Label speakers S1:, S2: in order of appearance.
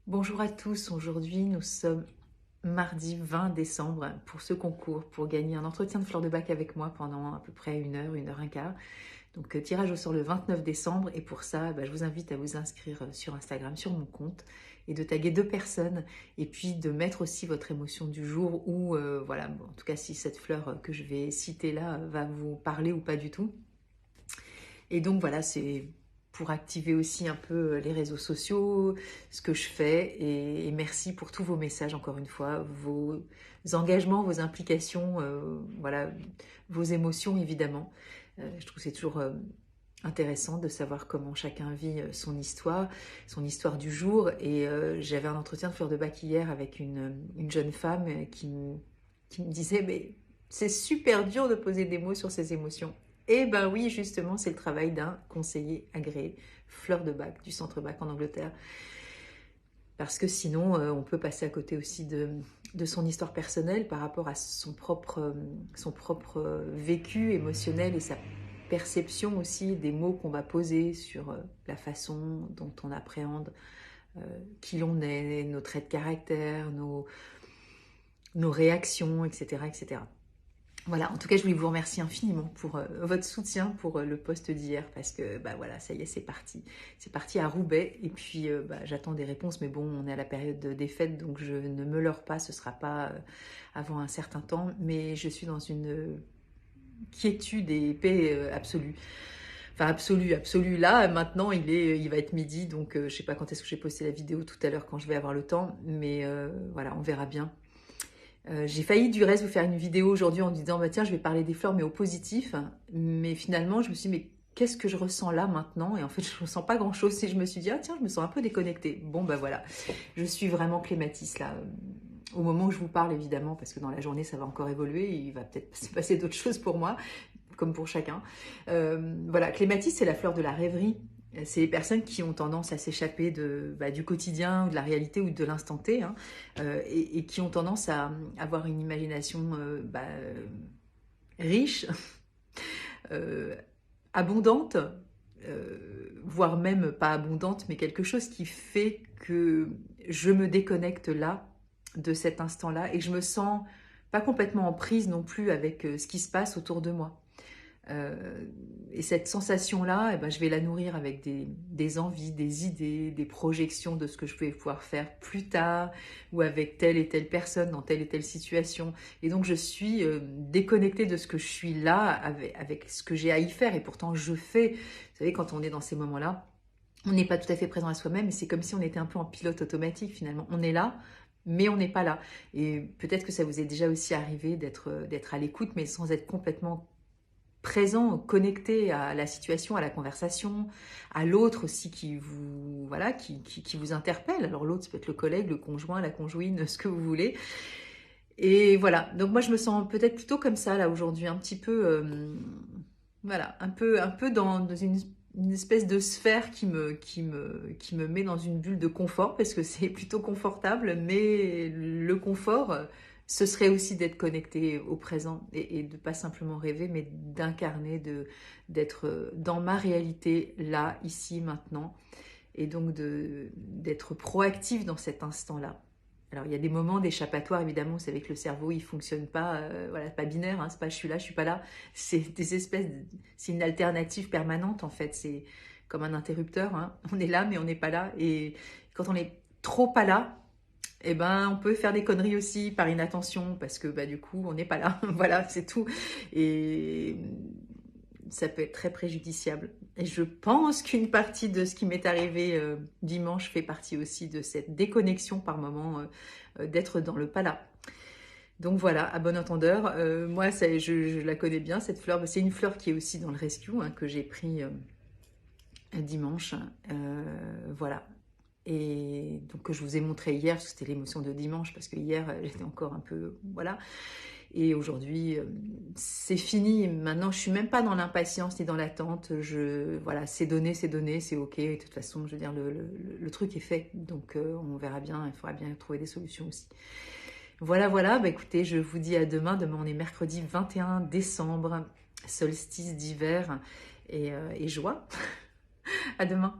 S1: Bonjour à tous, aujourd'hui nous sommes mardi 20 décembre pour ce concours, pour gagner un entretien de fleurs de bac avec moi pendant à peu près une heure un quart. Donc tirage au sort le 29 décembre et pour ça je vous invite à vous inscrire sur Instagram, sur mon compte et de taguer 2 personnes et puis de mettre aussi votre émotion du jour ou voilà, bon, en tout cas si cette fleur que je vais citer là va vous parler ou pas du tout. Et donc voilà, c'est pour activer aussi un peu les réseaux sociaux, ce que je fais. Et merci pour tous vos messages, encore une fois, vos engagements, vos implications, voilà, vos émotions évidemment. Je trouve que c'est toujours intéressant de savoir comment chacun vit son histoire du jour. Et j'avais un entretien de fleur de bac hier avec une jeune femme qui me disait, mais c'est super dur de poser des mots sur ses émotions. Eh ben oui, justement, c'est le travail d'un conseiller agréé, fleur de bac, du centre bac en Angleterre. Parce que sinon, on peut passer à côté aussi de son histoire personnelle par rapport à son propre vécu émotionnel et sa perception aussi des mots qu'on va poser sur la façon dont on appréhende qui l'on est, nos traits de caractère, nos réactions, etc., etc. Voilà, en tout cas, je voulais vous remercier infiniment pour votre soutien pour le post d'hier parce que voilà, ça y est, c'est parti. C'est parti à Roubaix et puis j'attends des réponses, mais bon, on est à la période des fêtes, donc je ne me leurre pas, ce sera pas avant un certain temps, mais je suis dans une quiétude et paix absolue. Enfin, absolue. Là, maintenant, il va être midi, donc je sais pas quand est-ce que j'ai posté la vidéo tout à l'heure, quand je vais avoir le temps, mais voilà, on verra bien. J'ai failli du reste vous faire une vidéo aujourd'hui en disant tiens, je vais parler des fleurs mais au positif, mais finalement je me suis dit mais qu'est-ce que je ressens là maintenant? Et en fait je ressens pas grand chose et je me suis dit tiens, je me sens un peu déconnectée. Bon voilà, je suis vraiment clématis là au moment où je vous parle évidemment, parce que dans la journée ça va encore évoluer, il va peut-être se passer d'autres choses pour moi comme pour chacun. Voilà, clématis c'est la fleur de la rêverie. C'est les personnes qui ont tendance à s'échapper du quotidien ou de la réalité ou de l'instant T, hein, et qui ont tendance à avoir une imagination riche, euh, abondante, voire même pas abondante, mais quelque chose qui fait que je me déconnecte là, de cet instant-là, et que je me sens pas complètement en prise non plus avec ce qui se passe autour de moi. Et cette sensation-là, je vais la nourrir avec des envies, des idées, des projections de ce que je vais pouvoir faire plus tard ou avec telle et telle personne dans telle et telle situation. Et donc, je suis déconnectée de ce que je suis là avec ce que j'ai à y faire. Et pourtant, je fais. Vous savez, quand on est dans ces moments-là, on n'est pas tout à fait présent à soi-même et c'est comme si on était un peu en pilote automatique finalement. On est là, mais on n'est pas là. Et peut-être que ça vous est déjà aussi arrivé d'être à l'écoute, mais sans être complètement présent, connecté à la situation, à la conversation, à l'autre aussi qui vous qui vous interpelle. Alors l'autre, ça peut être le collègue, le conjoint, la conjointe, ce que vous voulez. Et voilà. Donc moi, je me sens peut-être plutôt comme ça là aujourd'hui, un petit peu, un peu dans une espèce de sphère qui me met dans une bulle de confort parce que c'est plutôt confortable, mais le confort, ce serait aussi d'être connecté au présent et de pas simplement rêver, mais d'incarner, d'être dans ma réalité là, ici, maintenant, et donc d'être proactif dans cet instant-là. Alors il y a des moments d'échappatoire évidemment, vous savez que le cerveau il fonctionne pas, pas binaire, hein, c'est pas je suis là, je suis pas là, c'est des c'est une alternative permanente en fait, c'est comme un interrupteur, hein. On est là mais on n'est pas là et quand on est trop pas là, on peut faire des conneries aussi par inattention parce que du coup on n'est pas là, voilà c'est tout et ça peut être très préjudiciable. Et je pense qu'une partie de ce qui m'est arrivé dimanche fait partie aussi de cette déconnexion par moment, d'être dans le pas là. Donc voilà, à bon entendeur, moi je la connais bien cette fleur, c'est une fleur qui est aussi dans le rescue hein, que j'ai pris dimanche, voilà. Et donc que je vous ai montré hier, parce que c'était l'émotion de dimanche, parce que hier j'étais encore un peu, voilà. Et aujourd'hui, c'est fini. Maintenant, je suis même pas dans l'impatience ni dans l'attente. Voilà, c'est donné, c'est ok. Et de toute façon, je veux dire, le truc est fait. Donc, on verra bien. Il faudra bien trouver des solutions aussi. Voilà. Écoutez, je vous dis à demain. Demain, on est mercredi 21 décembre, solstice d'hiver et joie. À demain.